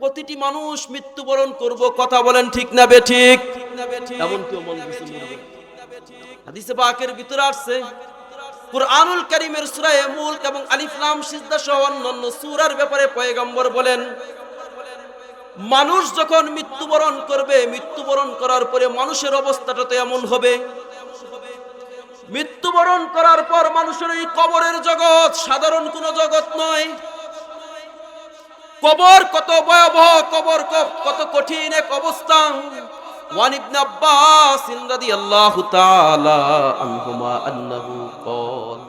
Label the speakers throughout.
Speaker 1: প্রতিটি মানুষ মৃত্যুবরণ করব, কথা বলেন ঠিক না বেঠিক? এমন কেউ মন কিছু মরবে? হাদিসে পাকের ভিতরে আসছে, কুরআনুল কারীমের সূরা মুলক এবং আলিফ লাম সিজদা সহ অন্যান্য সূরার ব্যাপারে পয়গম্বর বলেন, মানুষ যখন মৃত্যুবরণ করবে, মৃত্যুবরণ করার পরে মানুষের অবস্থাটা তো এমন হবে, মৃত্যুবরণ করার পর মানুষের এই কবরের জগৎ সাধারণ কোনো জগৎ নয়। কবর কত ভয়াবহ, কবর কত কঠিন এক অবস্থা। ওয়ান ইবনে আব্বাস রাদিয়াল্লাহু তাআলা আনহুমা আন্নাহু ক্বাল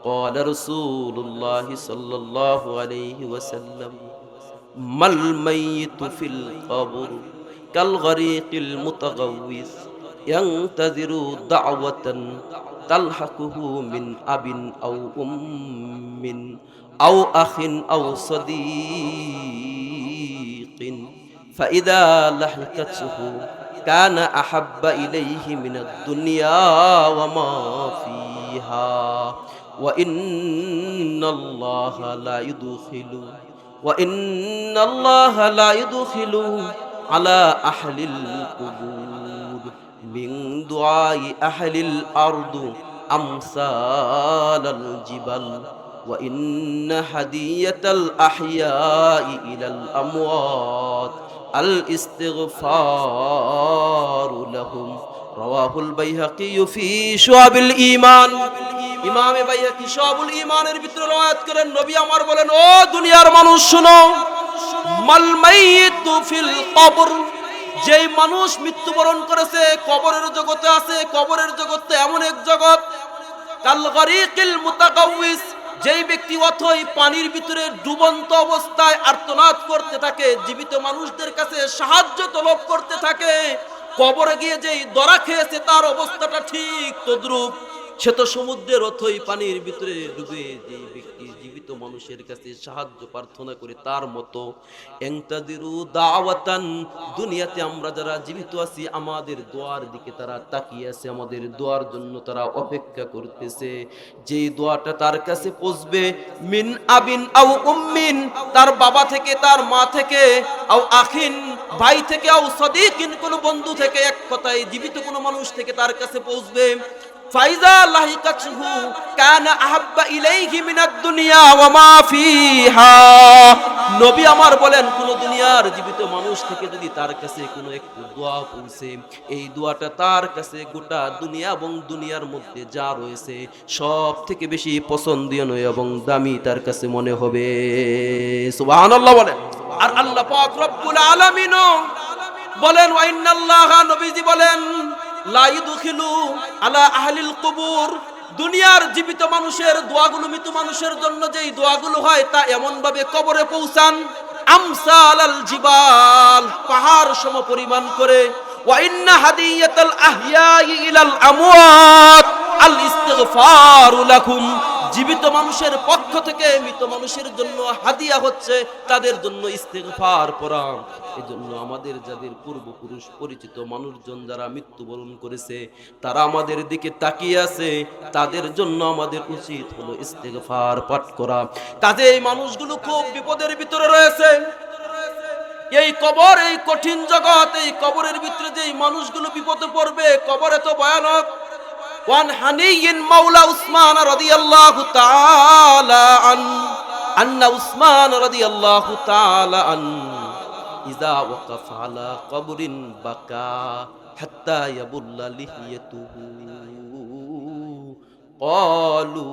Speaker 1: قال رسول الله صلى الله عليه وسلم ما الميت في القبر كالغريق المتغوث ينتظر دعوة تلحقه من أب أو أم أو أخ أو صديق فإذا لحقته كان أحب إليه من الدنيا وما فيها وإن الله لا يدخل على أهل القبور من دعاء أهل الأرض أمثال الجبال وإن هدية الأحياء إلى الأموات الاستغفار لهم রাওয়াহুল বাইহাকি ফি শুআবুল ঈমান। ইমামে বাইহাকি শুআবুল ঈমানের ভিতরে রওয়ায়াত করেন, নবী আমার বলেন, ও দুনিয়ার মানুষ শুনো, মাল মাইয়িতু ফিল কবর, যেই মানুষ মৃত্যুবরণ করেছে কবরের জগতে আছে, কবরের জগতে এমন এক জগৎ, কাল গরিকিল মুতাকাউইস, যেই ব্যক্তি অথই পানির ভিতরে ডুবন্ত অবস্থায় আর্তনাদ করতে থাকে, জীবিত মানুষদের কাছে সাহায্য তলব করতে থাকে, কবরে গিয়ে যেই দরা খেয়েছে তার অবস্থাটা ঠিক তদ্রূপ। সে তো সমুদ্রের অথই পানির ভিতরে ডুবে যেই ব্যক্তি জীবিত মানুষের কাছে সাহায্য প্রার্থনা করে তার মতো। এনতাদিরু দাওয়াতান, দুনিয়াতে আমরা যারা জীবিত আছি আমাদের দোয়ার দিকে তারা তাকিয়ে আছে, আমাদের দোয়ার জন্য তারা অপেক্ষা করতেছে। যেই দোয়াটা তার কাছে পৌঁছবে, মিন আবিন আও উম্মিন, তার বাবা থেকে তার মা থেকে, আও আখিন ভাই থেকে, আও সাদিকিন কোন বন্ধু থেকে, এক কথায় জীবিত কোনো মানুষ থেকে তার কাছে পৌঁছবে। ফাইজা লাহিকাতহু কানা আহাব্বা ইলাইহি মিনাদ দুনিয়া ওয়া মা ফিহা, নবী আমার বলেন, কোন দুনিয়ার জীবিত মানুষ থেকে যদি তার কাছে কোনো একটু দোয়া পৌঁছে, এই দোয়াটা তার কাছে গোটা দুনিয়া এবং দুনিয়ার মধ্যে যা রয়েছে সব থেকে বেশি পছন্দনীয় এবং দামি তার কাছে মনে হবে। সুবহানাল্লাহ বলেন। আর আল্লাহ পাক রব্বুল আলামিন বলেন, ওয়া ইন্নাল্লাহা, নবীজি বলেন, লা ইদখিলু আলা আহলিল কুবুর, দুনিয়ার জীবিত মানুষের দোয়াগুলো মৃত মানুষের জন্য যেই দোয়াগুলো হয় তা এমন ভাবে কবরে পৌঁছান, আমসালাল জিবাল, পাহাড় সম পরিমাণ করে। ওয়া ইন্না হাদিয়াতাল আহইয়াই ইলাল আমওয়াত আল ইস্তিগফারু লাকুম, জীবিত মানুষের পক্ষ থেকে মৃত মানুষের জন্য হাদিয়া হচ্ছে তাদের জন্য ইস্তিগফার করা। এজন্য আমাদের যাদের পূর্বপুরুষ পরিচিত মানুষজন যারা মৃত্যুবরণ করেছে তারা আমাদের দিকে তাকিয়ে আছে, তাদের জন্য আমাদের উচিত হলো ইস্তিগফার পাঠ করা। কাজে এই মানুষগুলো খুব বিপদের ভিতরে রয়েছে। এই কবর, এই কঠিন জগৎ, এই কবরের ভিতরে যে মানুষগুলো বিপদে পড়বে, কবর এত ভয়ানক। ওয়ান হানিয়িন মাওলা উসমান রাদিয়াল্লাহু তাআলা আন্না উসমান রাদিয়াল্লাহু তাআলা ইযা ওয়াকাফা আলা কবরিন বাকা হাত্তা ইয়াবুল্লা লিহিয়াতুহু ক্বালু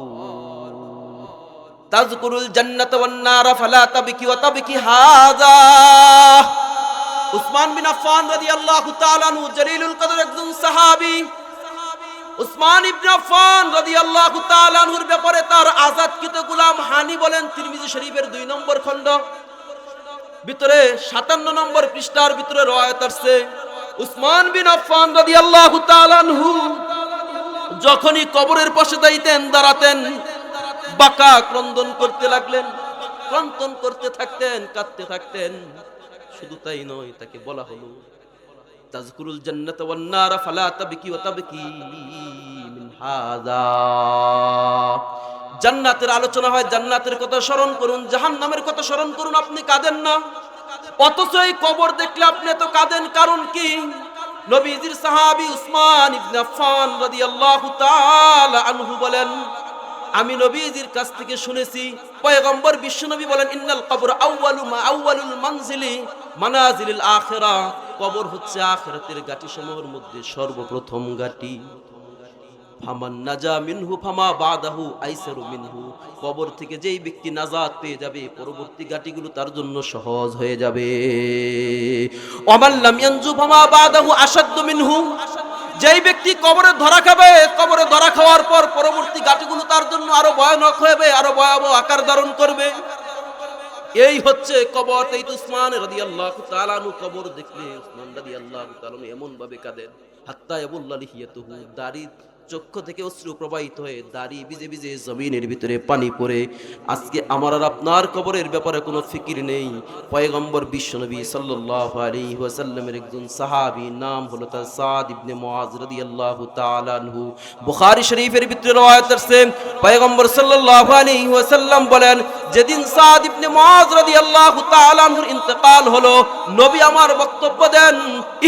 Speaker 1: তাযকুরুল জান্নাতা ওয়ান নারা ফালা তাবকি ওয়া তাবকি হাযা। উসমান বিন আফফান রাদিয়াল্লাহু তাআলা আনহু জলিলুল কদর একজন সাহাবী। উসমান ইবনে আফফান রাদিয়াল্লাহু তাআলা আনহুর ব্যাপারে তার আযাদকৃত গোলাম হানি বলেন, তিরমিজি শরীফের 2 নম্বর খণ্ড ভিতরে 57 নম্বর পৃষ্ঠার ভিতরে রওয়ায়াত আছে, উসমান বিন আফফান রাদিয়াল্লাহু তাআলা আনহু যখনই কবরের পাশে দাঁড়াতেন বাঁকা ক্রন্দন করতে লাগলেন, ক্রন্দন করতে থাকতেন, কাঁদতে থাকতেন। শুধু তাই নয়, তাকে বলা হলো তাযকুরুল জান্নাতা ওয়ান নারা ফালা তাবকি ওয়া তাবকি মিন হাযা, জান্নাতের আলোচনা হয়, জান্নাতের কথা স্মরণ করুন, জাহান্নামের কথা স্মরণ করুন, আপনি কাঁদেন না। অথচ এই কবর দেখলে আপনি তো কাঁদেন, কারণ কি? নবীজির সাহাবী উসমান ইবনে আফফান রাদিয়াল্লাহু তাআলা আনহু বলেন, আমি নবীজির কাছ থেকে শুনেছি পয়গম্বর বিশ্বনবী বলেন, ইন্নাল কবর আউয়ালুল মানজিলি মানাজিলিল আখিরা, কবর হচ্ছে আখিরাতের গাটি সমূহের মধ্যে সর্বপ্রথম গাটি। ফামান নাজা মিনহু ফামা বাদাহু আইসারু মিনহু, কবর থেকে যেই ব্যক্তি নাজাত পেয়ে যাবে পরবর্তী গাটিগুলো তার জন্য সহজ হয়ে যাবে। ওয়ামান লাম ইয়ানজু ফামা বাদাহু আশাদ্দু মিনহু, যেই ব্যক্তি কবরে ধরা খাবে, কবরে ধরা খাওয়ার পর পরবর্তী গাটিগুলো তার জন্য আরো ভয়ানক হবে, আরো ভয়াবহ আকার ধারণ করবে। এই হচ্ছে কবর। এই উসমান রাদিয়াল্লাহু তাআলা আনহু কবর দেখলে উসমান রাদিয়াল্লাহু তাআলা এমন ভাবে কাঁদেন, হাত্তা ইয়াবুল্লা লিহিয়াতুহু, দাড়ি চক্ষু থেকে অশ্রু প্রবাহিত হয়ে দাড়ি ভিজে ভিজে জমিনের ভিতরে পানি পড়ে। আজকে আমার আর আপনার কবরের ব্যাপারে কোনো ফিকির নেই। পয়গম্বর বিশ্বনবী সাল্লাল্লাহু আলাইহি ওয়াসাল্লামের একজন সাহাবী, নাম হলো তার সাদ ইবনে মুআজ রাদিয়াল্লাহু তাআলা আনহু। বুখারী শরীফের ভিতরে রওয়ায়াত আছে, পয়গম্বর সাল্লাল্লাহু আলাইহি ওয়াসাল্লাম বলেন, যেদিন সাদ ইবনে মুআজ রাদিয়াল্লাহু তাআলা আনহুর ইন্তেকাল হলো, নবী আমার বক্তব্য দেন,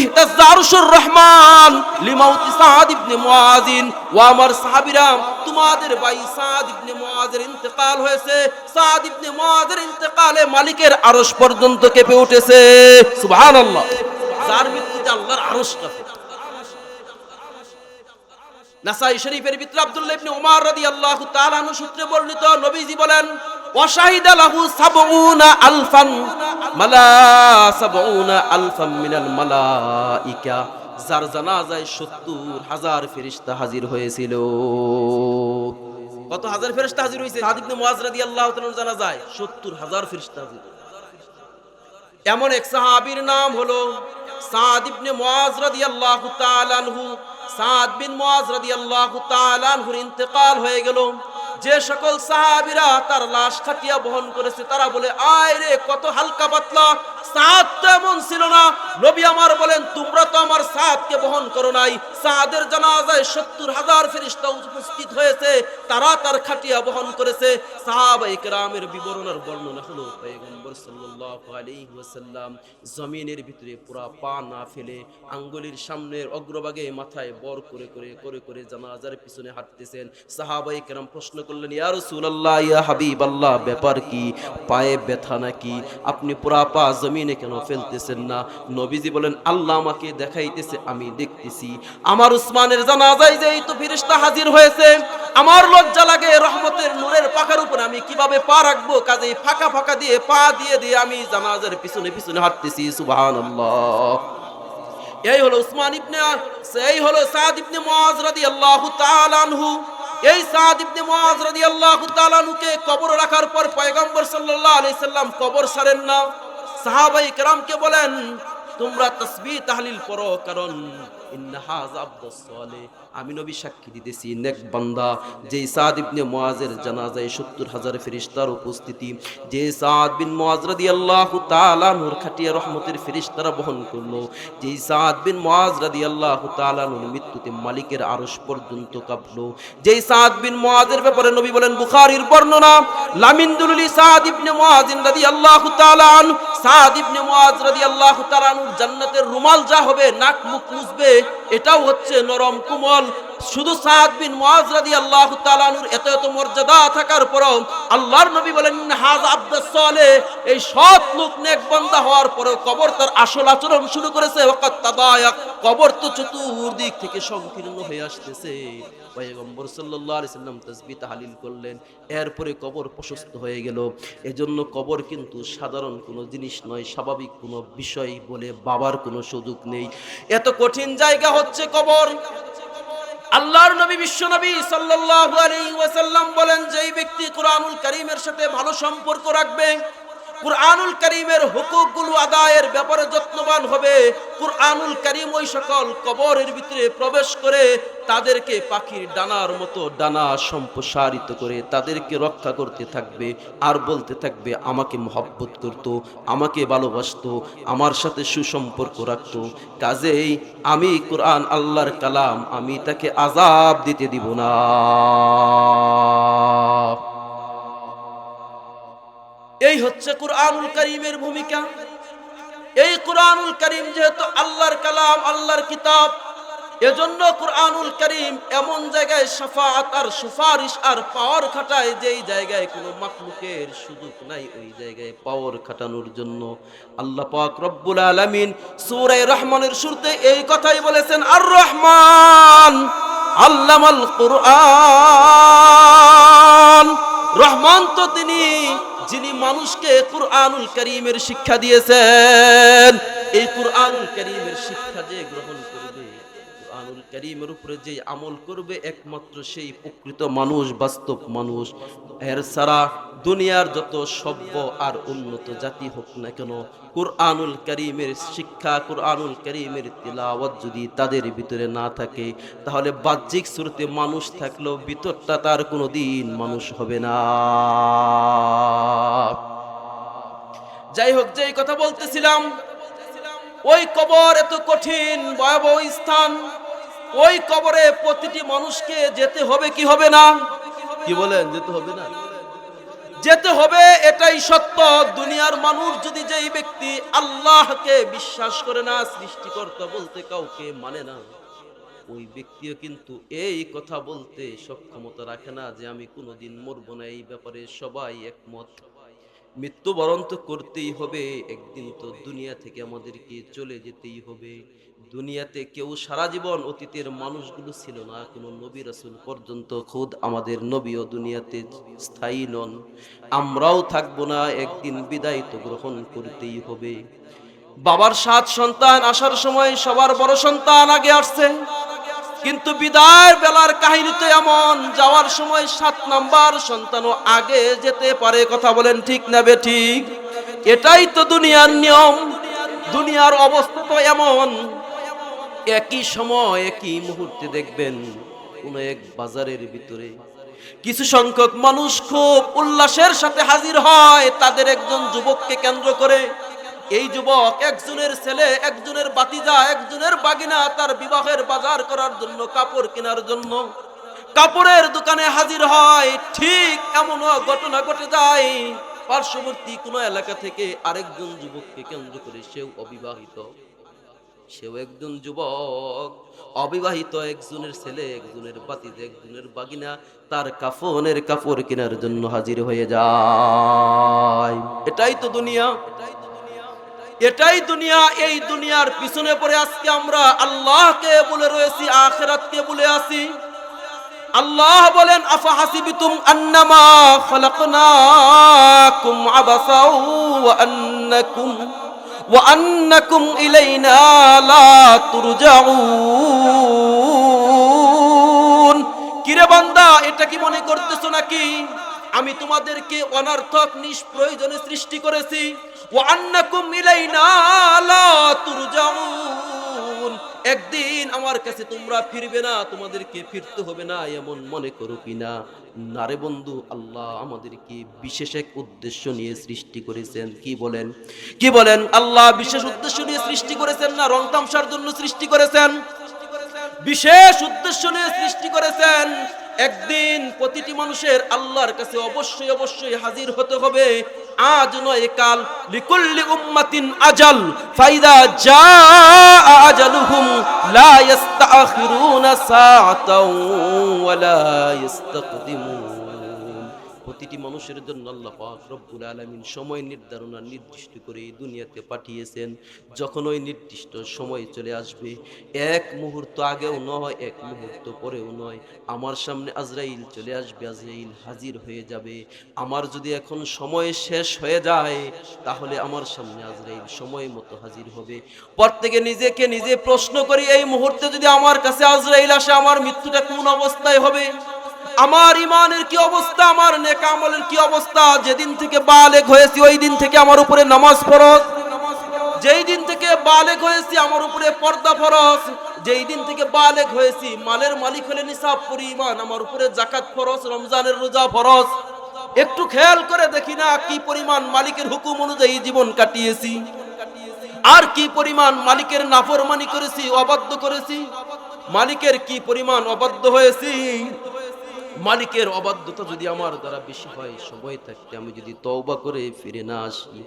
Speaker 1: ইহতাজ্জা আরশুর রহমান লিমাউতি সাদ ইবনে মুআজিন, ও আমার সাহাবীরা, তোমাদের ভাই সাদ ইবনে মুআজের ইন্তেকাল হয়েছে। সাদ ইবনে মুআজের ইন্তেকালে মালিকের আরশ পর্যন্ত কেঁপে উঠেছে। সুবহানাল্লাহ, যার মৃত্যুতে আল্লাহর আরশ কাঁপে। নাসাই শরীফের ভিতরে আব্দুল্লাহ ইবনে উমর রাদিয়াল্লাহু তাআলা আনহু সূত্রে বর্ণিত, নবীজি বলেন, ওয়াশাহিদা লাহু সাবউনা আলফান মালা সাবউনা আলফাম মিনাল মালাইকা, যার জানাজায় ৭০,০০০ ফেরেশতা হাজির হয়েছিল। কত হাজার ফেরেশতা হাজির হয়েছে? সাদ ইবনে মুআজ রাদিয়াল্লাহু তাআলার জানাজায় ৭০,০০০ ফেরেশতা হাজির। এমন এক সাহাবীর নাম হলো সাদ ইবনে মুআজ রাদিয়াল্লাহু তাআলা আনহু। সাদ বিন মুআজ রাদিয়াল্লাহু তাআলা আনহুর ইন্তেকাল হয়ে গেল। যে সকল সাহাবীরা তার লাশ খাটিয়া বহন করেছে তারা বলে, আয় রে কত হালকা পাতলা, সাদ তো এমন ছিল না। নবী আমার বলেন, তোমরা তো আমার সাদকে বহন করো নাই। সাদের জানাজায় ৭০,০০০ ফেরেশতা উপস্থিত হয়েছে, তারা তার খাটিয়া বহন করেছে। সাহাবায়ে কেরামের বিবরণের বর্ণনা হলো, পয়গম্বর সাল্লাল্লাহু আলাইহি ওয়াসাল্লাম জমিনের ভিতরে পুরা পা না ফেলে আঙ্গুলের সামনের অগ্রভাগে মাথায় বর করে করে করে করে জানাজার পিছনে হাঁটতেছেন। সাহাবায়ে কেরাম প্রশ্ন করলেন, ইয়া রাসূলুল্লাহ, ইয়া হাবিবাল্লাহ, ব্যাপার কি? পায়ে ব্যথা নাকি? আপনি পুরা পা জমিনে কেন ফেলতেছেন না? নবীজি বলেন, আল্লাহ আমাকে দেখাইতেছে, আমি দেখতেছি। আমার উসমানের জানাজায় যেই তো ফেরেশতা হাজির হয়েছে, আমার লজ্জা লাগে, রহমতের নূরের পাখার উপর আমি কিভাবে পা রাখবো? কাজেই ফাঁকা ফাঁকা দিয়ে পা দিয়ে দিয়ে আমি জানাজার পিছনে পিছনে হাঁটতেছি। সুবহানাল্লাহ। এই হলো উসমান ইবনে, এই হলো সাদ ইবনে মুআজ রাদিয়াল্লাহু তাআলা আনহু। এই সাদ ইবনে মুআজ রাদিয়াল্লাহু তাআলা আনহুকে কবর রাখার পর পয়গম্বর সাল্লাল্লাহু আলাইহি সাল্লাম কবর ছাড়েন না। সাহাবায়ে কেরামকে বলেন, তোমরা তাসবিহ তাহলিল পড়ো, কারণ ইন্নাহা আবদুস সালেহ, আমি নবী সাক্ষী দিতেছি, নেক বান্দা। যেই সাদ ইবনে মুআজের জানাজায় ৭০,০০০ ফেরেশতার উপস্থিতি, যে সাদ বিন মুআজ রাদিয়াল্লাহু তাআলা নূর খাটিয়া রহমতের ফেরেশতারা বহন করলো, যেই সাদ বিন মুআজ রাদিয়াল্লাহু তাআলা নূর মৃত্যুতে মালিকের আরশ পর্যন্ত কাঁপলো, যেই সাদ বিন মুআজের ব্যাপারে নবী বলেন, বুখারীর বর্ণনা, লামিনদুলি সাদ ইবনে মুআজ রাদিয়াল্লাহু তাআলা আন, সাদ ইবনে মুআজ রাদিয়াল্লাহু তাআলা আনহু জান্নাতের রুমাল যা হবে, নাক মুখ মুছবে, এটাও হচ্ছে নরম কোমল। শুধু সাদ বিন মুআজ রাদিয়াল্লাহু তাআলা আনহুর এত এত মর্যাদা থাকার পরেও আল্লাহর নবী বলেন, হাযা আবদুস সালেহ, এই সৎ লোক নেক বান্দা হওয়ার পরেও কবর তার আসল আচরণ শুরু করেছে। ওয়াকাত তাদায়াক, কবর তো চতুর্দিক থেকে সংকীর্ণ হয়ে আসতেছে। পয়গম্বর সাল্লাল্লাহু আলাইহি সাল্লাম তাসবিহ তাহলিল করলেন, এরপরে কবর প্রশস্ত হয়ে গেল। এজন্য কবর কিন্তু সাধারণ কোনো জিনিস নয়, স্বাভাবিক কোনো বিষয় বলে ভাবার কোনো সুযোগ নেই। এত কঠিন জায়গা হচ্ছে কবর। আল্লাহর নবী বিশ্বনবী সাল্লাল্লাহু আলাইহি ওয়াসাল্লাম বলেন, যেই ব্যক্তি কুরআনুল কারীমের সাথে ভালো সম্পর্ক রাখবে, কুরআনুল কারীমের হুকুকগুলো আদায়ের ব্যাপারে যত্নবান হবে, কুরআনুল কারীম ওই সকল কবরের ভিতরে প্রবেশ করে তাদেরকে পাখির ডানার মতো ডানা সম্প্রসারিত করে তাদেরকে রক্ষা করতে থাকবে, আর বলতে থাকবে, আমাকে মহব্বত করতো, আমাকে ভালোবাসতো, আমার সাথে সুসম্পর্ক রাখতো। কাজেই আমি কুরআন আল্লাহর কালাম, আমি তাকে আযাব দিতে দিব না। এই হচ্ছে কুরআনুল কারীমের ভূমিকা। কুরআনুল কারীম যেহেতু আল্লাহর কালাম, আল্লাহর কিতাব, এজন্য কুরআনুল কারীম এমন জায়গায় শাফাআত আর সুপারিশ আর পাওয়ার খাটায় যেই জায়গায় কোনো মাখলুকের সুযোগ নাই, ওই জায়গায় পাওয়ার খাটানোর জন্য আল্লাহ পাক রব্বুল আলামিন সূরা রহমানের শুরুতে এই কথাই বলেছেন, আর রহমান আল্লামাল কুরআন। রহমান তো তিনি যিনি মানুষকে কুরআনুল কারীমের শিক্ষা দিয়েছেন। এই কুরআনুল কারীমের শিক্ষা যে গ্রহণ করবে, কুরআনুল কারীমের উপরে যে আমল করবে, একমাত্র সেই প্রকৃত মানুষ, বাস্তব মানুষ। এর ছাড়া দুনিয়ার যত সভ্য আর উন্নত জাতি হোক না কেন, কুরআনুল কারীমের শিক্ষা, কুরআনুল কারীমের তিলাওয়াত যদি তাদের ভিতরে না থাকে, তাহলে বাহ্যিক সুরতে মানুষ থাকলেও ভিতরটা তার কোনোদিন মানুষ হবে না। যাই হোক, যেই কথা বলতেছিলাম, ওই কবর এত কঠিন ভয়াবহ স্থান, ওই কবরে প্রতিটি মানুষকে যেতে হবে কি হবে না? কি বলেন, যেতে হবে না? যেতে হবে, এটাই সত্য। দুনিয়ার মানুষ যদি যেই ব্যক্তি আল্লাহকে বিশ্বাস করে না, সৃষ্টিকর্তা বলতে কাউকে মানে না, ওই ব্যক্তিও কিন্তু এই কথা বলতে সক্ষমতা রাখে না যে আমি কোনোদিন মরবো না। এই ব্যাপারে সবাই একমত। মৃত্যুবরণ তো করতেই হবে, একদিন তো দুনিয়া থেকে আমাদেরকে চলে যেতেই হবে। দুনিয়াতে কেউ সারা জীবন, অতীতের মানুষগুলো ছিল না, কোনো নবী রাসূল পর্যন্ত, খুদ আমাদের নবীও দুনিয়াতে স্থায়ী নন। আমরাও থাকবো না, একদিন বিদায় তো গ্রহণ করতেই হবে। বাবার 7 সন্তান আসার সময় সবার বড় সন্তান আগে আসছে, কিন্তু বিদায়ের বেলার কাহিনী তো এমন, যাওয়ার সময় 7 নাম্বার সন্তানও আগে যেতে পারে। কথা বলেন ঠিক না বেঠিক? এটাই তো দুনিয়ার নিয়ম। দুনিয়ার অবস্থা তো এমন। একই সময় একই মুহূর্তে দেখবেন কোন এক বাজারের ভিতরে কিছু সংখ্যক মানুষ খুব উল্লাসের সাথে হাজির হয় তাদের একজন যুবককে কেন্দ্র করে। এই যুবক একজনের ছেলে, একজনের বাতিজা, একজনের বাগিনা, তার বিবাহের বাজার করার জন্য, কাপড় কেনার জন্য কাপড়ের দোকানে হাজির হয়। ঠিক এমন ঘটনা ঘটে যায় পার্শ্ববর্তী কোনো এলাকা থেকে আরেকজন যুবককে কেন্দ্র করে, সেও অবিবাহিত, সেও একজন যুবক অবিবাহিত, একজনের ছেলে, একজনের বাতিজা, একজনের বাগিনা তার কাফনের কাপড় কেনার জন্য হাজির হয়ে যায়। এটাই তো দুনিয়া, এটাই দুনিয়া। এই দুনিয়ার পিছনে পড়ে আজকে আমরা আল্লাহকে বলে রয়েছি, আখিরাতকে বলে আছি। আল্লাহ বলেন, আফা হাসিবিতুম আন্নামা খালাকনাকুম আবাসাও ওয়া আন্নাকুম ইলাইনা লা তুরজাউন। কিরে বান্দা, এটা কি মনে করতেছো নাকি আমি তোমাদেরকে অনর্থক নিষ্প্রয়োজনে সৃষ্টি করেছি? ওয়া আন্নাকুম ইলাইনা লা তুরজাউন, একদিন আমার কাছে তোমরা ফিরবে না, তোমাদেরকে ফিরতে হবে না, এমন মনে করো কিনা? না রে বন্ধু, আল্লাহ আমাদেরকে বিশেষ এক উদ্দেশ্য নিয়ে সৃষ্টি করেছেন। কি বলেন, কি বলেন? আল্লাহ বিশেষ উদ্দেশ্য নিয়ে সৃষ্টি করেছেন না রং তামসার জন্য সৃষ্টি করেছেন? বিশেষ উদ্দেশ্য নিয়ে সৃষ্টি করেছেন। একদিন প্রতিটি মানুষের আল্লাহর কাছে অবশ্যই অবশ্যই হাজির হতে হবে। আজ নয় কাল, লিকুল্লি উম্মাতিন আজাল, ফাইদা জাআ আজালুহুম লা ইস্তাখিরুনা সাআতাও ওয়া লা ইস্তাকদিমুন। প্রতিটি মানুষের জন্য আল্লাহ পাক রব্বুল আলামিন সময় নির্ধারণ নির্দিষ্ট করে এই দুনিয়াতে পাঠিয়েছেন। যখন ওই নির্দিষ্ট সময় চলে আসবে, এক মুহূর্ত আগেও নয়, এক মুহূর্ত পরেও নয়, আমার সামনে আজরাইল চলে আসবে, আজরাইল হাজির হয়ে যাবে। আমার যদি এখন সময় শেষ হয়ে যায়, তাহলে আমার সামনে আজরাইল সময় মতো হাজির হবে। প্রত্যেকে নিজেকে নিজে প্রশ্ন করি, এই মুহূর্তে যদি আমার কাছে আজরাইল আসে, আমার মৃত্যুটা কোন অবস্থায় হবে? আমার ইমানের কি অবস্থা, আমার নেক আমলের কি অবস্থা? যেদিন থেকে বালেগ হয়েছি ওই দিন থেকে আমার উপরে নামাজ ফরজ, যেই দিন থেকে বালেগ হয়েছি আমার উপরে পর্দা ফরজ, যেই দিন থেকে বালেগ হয়েছি মালের মালিক হলে নিসাব পরিমাণ আমার উপরে যাকাত ফরজ, রমজানের রোজা ফরজ। একটু খেয়াল করে দেখি না কি পরিমাণ মালিকের হুকুম অনুযায়ী জীবন কাটিয়েছি, আর কি পরিমাণ মালিকের নাফরমানি করেছি, অবাধ্য করেছি। মালিকের কি পরিমাণ অবাধ্য হয়েছি। মালিকের অবাধ্যতা যদি আমার দ্বারা বেশি হয়, সময় থাকতে আমি যদি তওবা করে ফিরে না আসি,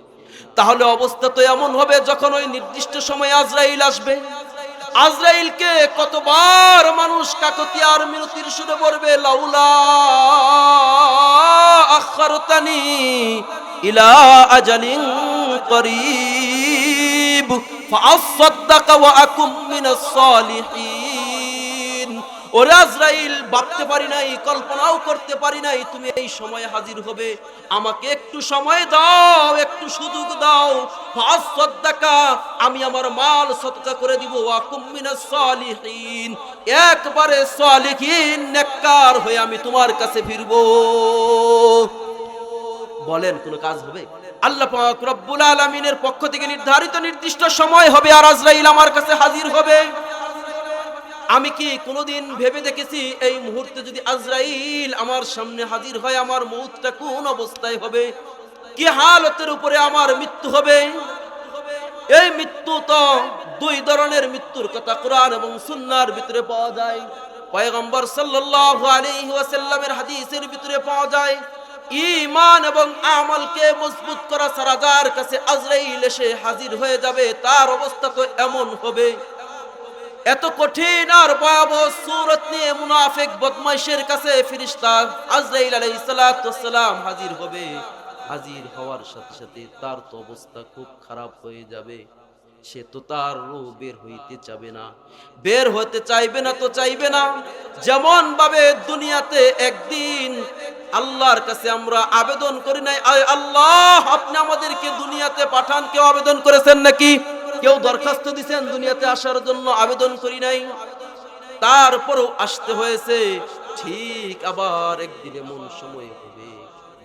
Speaker 1: তাহলে অবস্থা তো এমন হবে, যখন ওই নির্দিষ্ট সময়ে আজরাইল আসবে, আজরাইলকে কতবার মানুষ কাকতিয়ার মিনতির সুরে বলবে, লাউলা আখারতানি ইলা আজালিন করিব ফাআসাদদাকা ওয়া আকুম মিনাস সালিহিন। ওরে আজরাইল, ভাবতে পারি নাই, কল্পনাও করতে পারি নাই তুমি এই সময়ে হাজির হবে। আমাকে একটু সময় দাও, একটু সুযোগ দাও। ফাআসাদদাকা, আমি আমার মাল সদকা করে দিব। ওয়া আকুম মিনাস সালিহিন, একবারে সালিহিন নেককার হয়ে আমি তোমার কাছে ফিরবো। বলেন কোন কাজ হবে? আল্লাহ পাক রব্বুল আলামিনের পক্ষ থেকে নির্ধারিত নির্দিষ্ট সময় হবে, আর আজরাইল আমার কাছে হাজির হবে। আমি কি কোনোদিন ভেবে দেখেছি এই মুহূর্তে যদি আজরাইল আমার সামনে হাজির হয়, আমার মউতটা কোন অবস্থায় হবে, কি হালতের উপরে আমার মৃত্যু হবে? এই মৃত্যু তো দুই ধরনের মৃত্যুর কথা কোরআন এবং সুন্নাহর ভিতরে পাওয়া যায়, পয়গম্বর সাল্লাল্লাহু আলাইহি ওয়াসাল্লামের হাদিসের ভিতরে পাওয়া যায়। ঈমান এবং আমলকে মজবুত করা ছাড়া যার কাছে আজরাইল এসে হাজির হয়ে যাবে, তার অবস্থা তো এমন হবে। এত কঠিন আর ভয়াবহ সূরত নিয়ে মুনাফিক বদমাইশের কাছে ফেরেশতা আজরাইল আলাইহিস সালাতু ওয়াস সালাম হাজির হবে। হাজির হওয়ার সাথে সাথে তার তো অবস্থা খুব খারাপ হয়ে যাবে। সে তো তার রূহ বের হইতে চাবে না, বের হতে চাইবে না তো চাইবে না। যেমন ভাবে দুনিয়াতে একদিন আল্লাহর কাছে আমরা আবেদন করি নাই, আয় আল্লাহ আপনি আমাদেরকে দুনিয়াতে পাঠান, কেউ আবেদন করেছেন নাকি? কেউ দরখাস্ত দিয়েছেন দুনিয়াতে আসার জন্য? আবেদন করি নাই, তারপরও আসতে হয়েছে। ঠিক আবার একদিন এমন সময় হবে,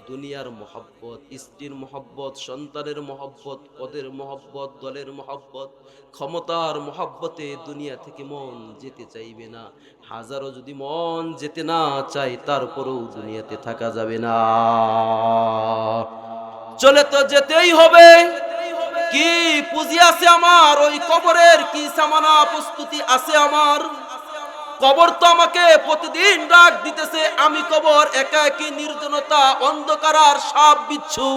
Speaker 1: দুনিয়ার মহব্বত, স্ত্রীর মহব্বত, সন্তানের মহব্বত, পদের মহব্বত, দলের মহব্বত, ক্ষমতার মহব্বতে দুনিয়া থেকে মন যেতে চাইবে না। হাজারো যদি মন যেতে না চায়, তারপরেও দুনিয়াতে থাকা যাবে না, চলে তো যেতেই হবে। কি পুঁজি আছে আমার, ওই কবরের কি সামানা প্রস্তুতি আছে আমার? কবর তো আমাকে প্রতিদিন ডাক দিতেছে। আমি কবর একা একই নির্জনতা, অন্ধকার আর সাপ বিচ্ছু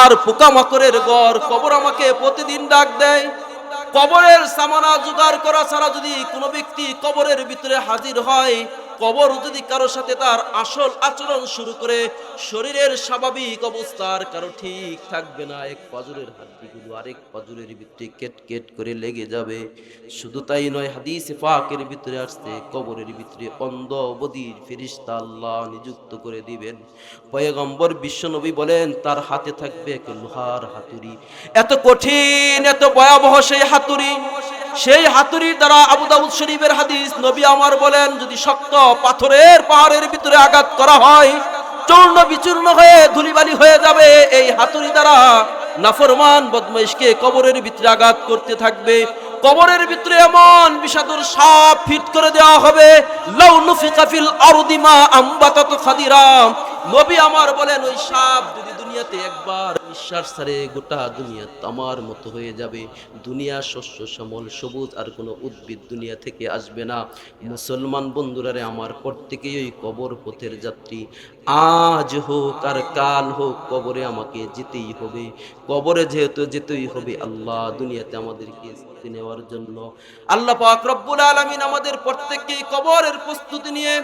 Speaker 1: আর পোকামাকড়ের ঘর, কবর আমাকে প্রতিদিন ডাক দেয়। কবরের সামানা জোগাড় করা ছাড়া যদি কোনো ব্যক্তি কবরের ভিতরে হাজির হয়, কবর যদি কারোর সাথে তার আসল আচরণ শুরু করে, শরীরের স্বাভাবিক অবস্থার কারো ঠিক থাকবে না। এক পাজরের হাড্ডিগুলো আরেক পাজরের ভিতরে কেট কেট করে লেগে যাবে। শুধু তাই নয়, হাদিসে পাকের ভিতরে আসছে কবরের ভিতরে অন্ধ বধির ফেরেশতা আল্লাহ নিযুক্ত করে দিবেন। পয়গম্বর বিশ্বনবী বলেন তার হাতে থাকবে এক লোহার হাতুড়ি। এত কঠিন, এত ভয়াবহ সেই হাতুড়ি। সেই হাতুড়ির দ্বারা, আবু দাউদ শরীফের হাদিস, নবী আমার বলেন যদি শক্ত পাথরের পাহাড়ের ভিতরে আঘাত করা হয়, চূর্ণ বিচূর্ণ হয়ে ধুলিবালি হয়ে যাবে। এই হাতুড়ি দ্বারা নাফরমান বদমাইশকে কবরের ভিতরে আঘাত করতে থাকবে। কবরের ভিতরে এমন বিষাদর সাপ ফিট করে দেওয়া হবে, লাউ নুফিকা ফিল আরদি মা আমবাতাত খাদিরা। নবী আমার বলেন ওই সাপ যদি দুনিয়াতে একবার নিঃশ্বাস ছাড়ে, গোটা দুনিয়া তামার মতো হয়ে যাবে। দুনিয়া শস্য শ্যামল সবুজ, আর কোনো উদ্ভিদ দুনিয়া থেকে আসবে না। মুসলমান বন্ধুরারে আমার, প্রত্যেকেই ওই কবর পথের যাত্রী। আজ হোক আর কাল হোক, কবরে আমাকে যেতেই হবে। কবরে যেহেতু যেতেই হবে, আল্লাহ দুনিয়াতে আমাদেরকে নেওয়ার জন্য আল্লাহ পাক রব্বুল আলামিন আমাদের প্রত্যেককে কবরের প্রস্তুতি নিয়ে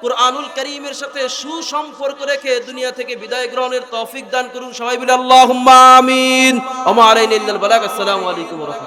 Speaker 1: কুরআনুল কারীমের সাথে সুসম্পর্ক রেখে দুনিয়া থেকে বিদায় গ্রহণের তৌফিক দান করুন। সবাই বলি আল্লাহুম্মা আমিন। ওয়া মা আলাইনা ইল্লাল বালাগ। আসসালামু আলাইকুম ওয়া রাহমাতুল্লাহ।